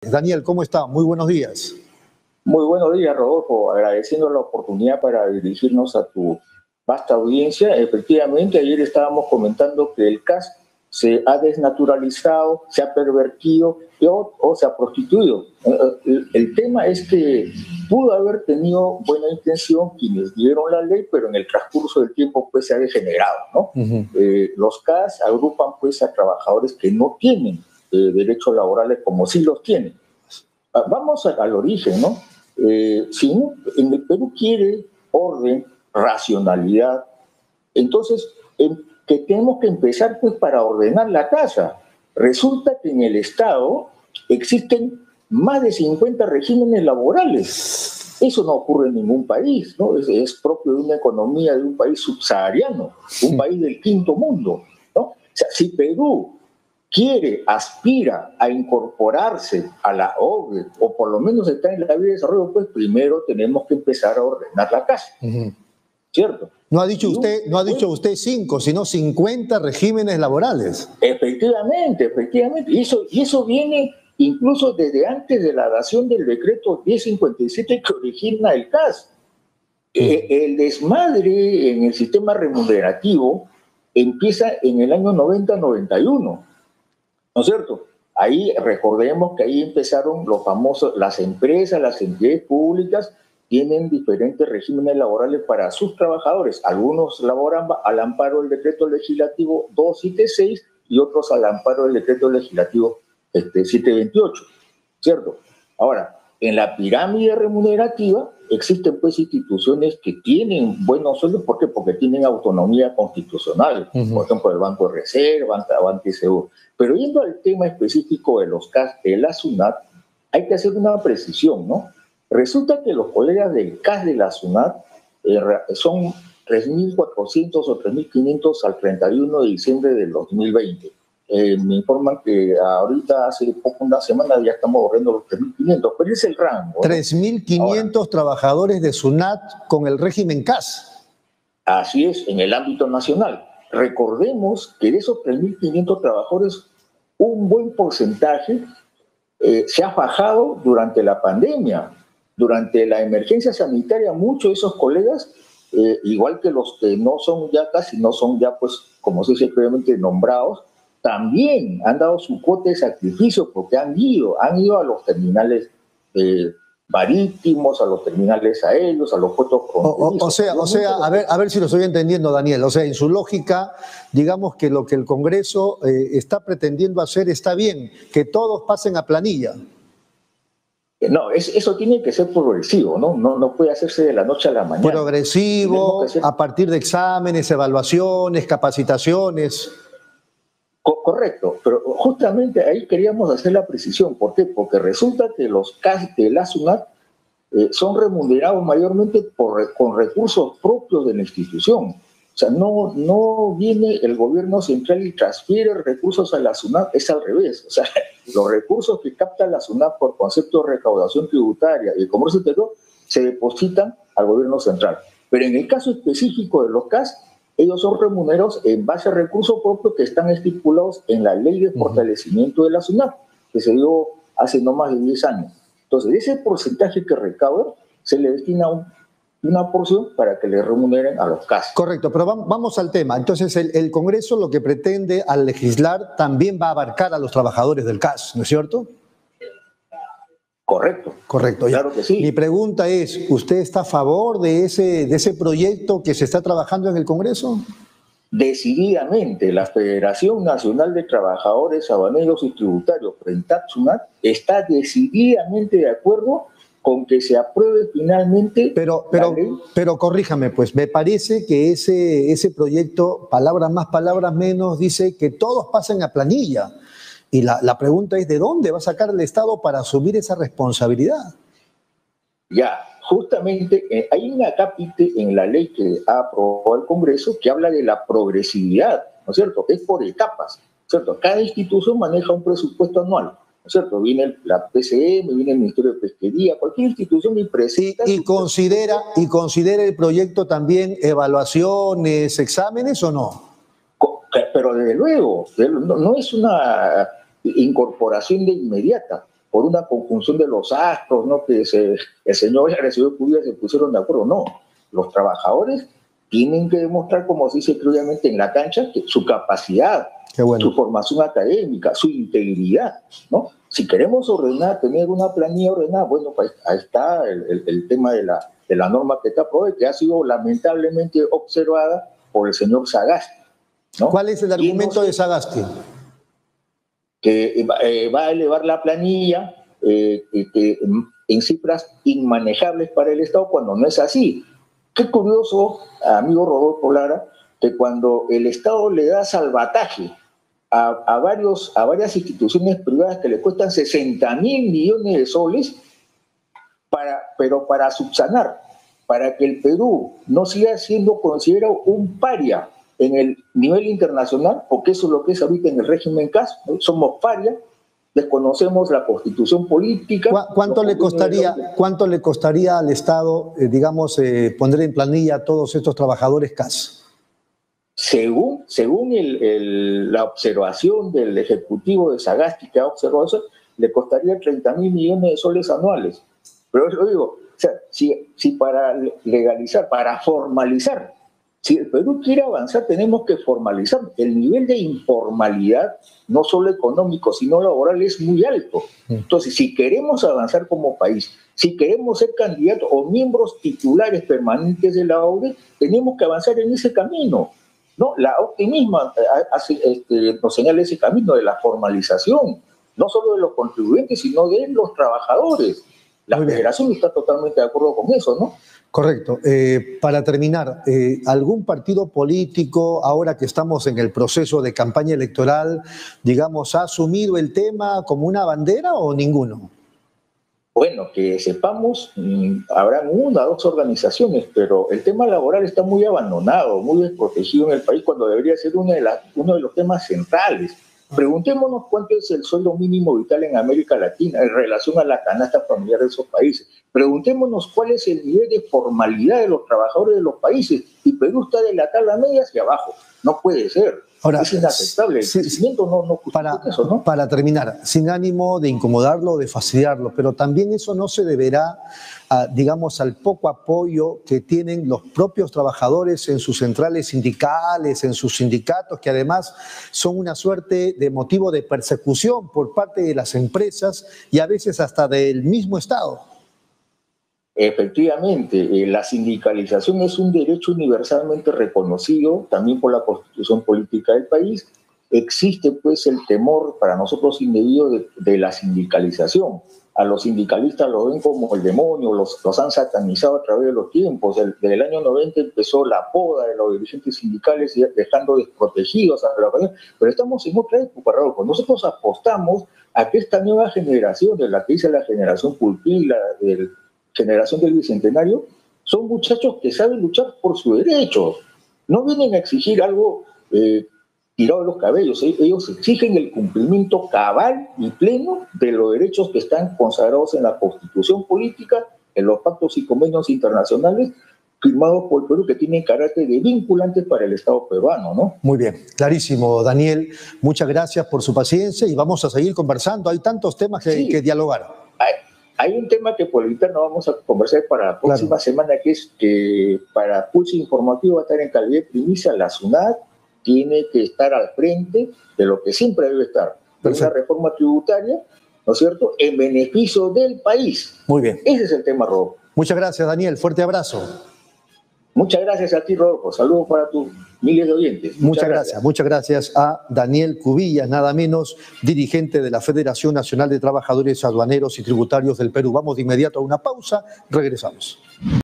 Daniel, ¿cómo está? Muy buenos días. Muy buenos días, Rodolfo. Agradeciendo la oportunidad para dirigirnos a tu vasta audiencia. Efectivamente, ayer estábamos comentando que el CAS se ha desnaturalizado, se ha pervertido o se ha prostituido. El tema es que pudo haber tenido buena intención quienes dieron la ley, pero en el transcurso del tiempo pues se ha degenerado, ¿no? Los CAS agrupan pues a trabajadores que no tienen derechos laborales como sí los tienen. Vamos al origen, ¿no? Si en el Perú quiere orden, racionalidad, entonces que tenemos que empezar pues para ordenar la casa. Resulta que en el Estado existen más de 50 regímenes laborales. Eso no ocurre en ningún país, ¿no? Es propio de una economía de un país subsahariano, un país del quinto mundo, ¿no? O sea, si Perú aspira a incorporarse a la OCDE, o por lo menos está en la vía de desarrollo, pues primero tenemos que empezar a ordenar la casa. ¿Cierto? No ha dicho usted 5, sino 50 regímenes laborales. Efectivamente. Y eso viene incluso desde antes de la dación del decreto 1057 que origina el CAS. El desmadre en el sistema remunerativo empieza en el año 90-91. ¿No es cierto? Ahí recordemos que ahí empezaron las empresas, las entidades públicas tienen diferentes regímenes laborales para sus trabajadores. Algunos laboran al amparo del decreto legislativo 276 y otros al amparo del decreto legislativo 728, ¿cierto? Ahora, en la pirámide remunerativa existen pues instituciones que tienen buenos sueldos. ¿Por qué? Porque tienen autonomía constitucional. Por ejemplo, el Banco de Reserva, Banco Seguro. Pero yendo al tema específico de los CAS, de la SUNAT, hay que hacer una precisión, ¿no? Resulta que los colegas del CAS de la SUNAT son 3.400 o 3.500 al 31 de diciembre del 2020. Me informan que ahorita hace poco, una semana, ya estamos borrando los 3.500, pero es el rango, ¿no? 3.500 trabajadores de SUNAT con el régimen CAS. Así es, en el ámbito nacional. Recordemos que de esos 3.500 trabajadores, un buen porcentaje se ha bajado durante la pandemia. Durante la emergencia sanitaria, muchos de esos colegas, igual que los que no son ya pues, como se dice previamente, nombrados, también han dado su cuota de sacrificio porque han ido a los terminales marítimos, a los terminales aéreos, a los puertos fronterizos. O sea, a ver si lo estoy entendiendo, Daniel. O sea, en su lógica, digamos que lo que el Congreso está pretendiendo hacer está bien, que todos pasen a planilla. No, eso tiene que ser progresivo, ¿no? No puede hacerse de la noche a la mañana. Progresivo, a partir de exámenes, evaluaciones, capacitaciones. Correcto, pero justamente ahí queríamos hacer la precisión. ¿Por qué? Porque resulta que los CAS de la SUNAT son remunerados mayormente con recursos propios de la institución. O sea, no viene el gobierno central y transfiere recursos a la SUNAT, es al revés. O sea, los recursos que capta la SUNAT por concepto de recaudación tributaria y comercio exterior se depositan al gobierno central. Pero en el caso específico de los CAS, ellos son remunerados en base a recursos propios que están estipulados en la Ley de Fortalecimiento de la SUNAT, que se dio hace no más de 10 años. Entonces, de ese porcentaje que recaudan, se le destina una porción para que le remuneren a los CAS. Correcto, pero vamos al tema. Entonces, el Congreso lo que pretende al legislar también va a abarcar a los trabajadores del CAS, ¿no es cierto? Correcto. Claro que sí. Mi pregunta es, ¿usted está a favor de ese proyecto que se está trabajando en el Congreso? Decididamente, la Federación Nacional de Trabajadores Habaneros y Tributarios, FENTAT-SUNAT, está decididamente de acuerdo con que se apruebe finalmente la ley. Pero corríjame, pues, me parece que ese proyecto, palabras más, palabras menos, dice que todos pasen a planilla. Y la pregunta es, ¿de dónde va a sacar el Estado para asumir esa responsabilidad? Ya, justamente hay un acápite en la ley que ha aprobado el Congreso que habla de la progresividad, ¿no es cierto? Que es por etapas, ¿no es cierto? Cada institución maneja un presupuesto anual, ¿no es cierto? Viene la PCM, viene el Ministerio de Pesquería, cualquier institución y presenta... ¿Y considera el proyecto también evaluaciones, exámenes o no? Pero desde luego, no es una incorporación de inmediata. por una conjunción de los astros, ¿no? Que el señor y el señor Cubilla se pusieron de acuerdo. No, los trabajadores tienen que demostrar, como se dice crudamente en la cancha, que su capacidad, su formación académica, su integridad, ¿no? Si queremos ordenar, tener una planilla ordenada, bueno, pues ahí está el tema de la norma que está aprobada, que ha sido lamentablemente observada por el señor Sagasti, ¿no? ¿Cuál es el argumento de Sagasti? Que va a elevar la planilla en cifras inmanejables para el Estado, cuando no es así. Qué curioso, amigo Rodolfo Lara, que cuando el Estado le da salvataje a varias instituciones privadas que le cuestan 60.000 millones de soles, pero para subsanar, para que el Perú no siga siendo considerado un paria en el nivel internacional, porque eso es lo que es ahorita en el régimen CAS, ¿no? Somos paria, desconocemos la constitución política. ¿Cuánto le costaría al Estado, poner en planilla a todos estos trabajadores CAS? Según la observación del ejecutivo de Sagasti, que ha observado eso, le costaría 30.000 millones de soles anuales. Pero yo digo, o sea, si para legalizar, para formalizar, si el Perú quiere avanzar, tenemos que formalizar. El nivel de informalidad, no solo económico, sino laboral, es muy alto. Entonces, si queremos avanzar como país, si queremos ser candidatos o miembros titulares permanentes de la OCDE, tenemos que avanzar en ese camino, ¿no? La OCDE misma nos señala ese camino de la formalización, no solo de los contribuyentes, sino de los trabajadores. La Federación está totalmente de acuerdo con eso, ¿no? Correcto. Para terminar, ¿algún partido político, ahora que estamos en el proceso de campaña electoral, ha asumido el tema como una bandera o ninguno? Bueno, que sepamos, habrán 1 o 2 organizaciones, pero el tema laboral está muy abandonado, muy desprotegido en el país, cuando debería ser uno de los temas centrales. Preguntémonos cuánto es el sueldo mínimo vital en América Latina en relación a la canasta familiar de esos países. Preguntémonos cuál es el nivel de formalidad de los trabajadores de los países. Y Perú está de la tabla media hacia abajo. No puede ser. Ahora, es inaceptable. El crecimiento no justifica eso, ¿no? Para terminar, sin ánimo de incomodarlo o de fastidiarlo, pero también eso no se deberá, al poco apoyo que tienen los propios trabajadores en sus centrales sindicales, en sus sindicatos, que además son una suerte de motivo de persecución por parte de las empresas y a veces hasta del mismo Estado. Efectivamente, la sindicalización es un derecho universalmente reconocido también por la Constitución Política del país. Existe pues el temor para nosotros indebido de la sindicalización. A los sindicalistas los ven como el demonio, los han satanizado a través de los tiempos. Desde el año 90 empezó la poda de los dirigentes sindicales, dejando desprotegidos a la organización. Pero estamos en otra época, Raúl. Nosotros apostamos a que esta nueva generación, de la que dice la generación Pulpila, del generación del Bicentenario, son muchachos que saben luchar por sus derechos. No vienen a exigir algo tirado de los cabellos. Ellos exigen el cumplimiento cabal y pleno de los derechos que están consagrados en la Constitución Política, en los pactos y convenios internacionales firmados por el Perú, que tienen carácter de vinculantes para el Estado peruano, ¿no? Muy bien, clarísimo, Daniel. Muchas gracias por su paciencia y vamos a seguir conversando. Hay tantos temas que dialogar. Hay un tema que por el interno vamos a conversar para la próxima semana, que es que para Pulso Informativo va a estar en calidad de primicia. La SUNAT tiene que estar al frente de lo que siempre debe estar, una reforma tributaria, ¿no es cierto?, en beneficio del país. Muy bien. Ese es el tema, Rodolfo. Muchas gracias, Daniel. Fuerte abrazo. Muchas gracias a ti, Rodolfo. Saludos para tus miles de oyentes. Muchas gracias a Daniel Cubillas, nada menos, dirigente de la Federación Nacional de Trabajadores Aduaneros y Tributarios del Perú. Vamos de inmediato a una pausa, regresamos.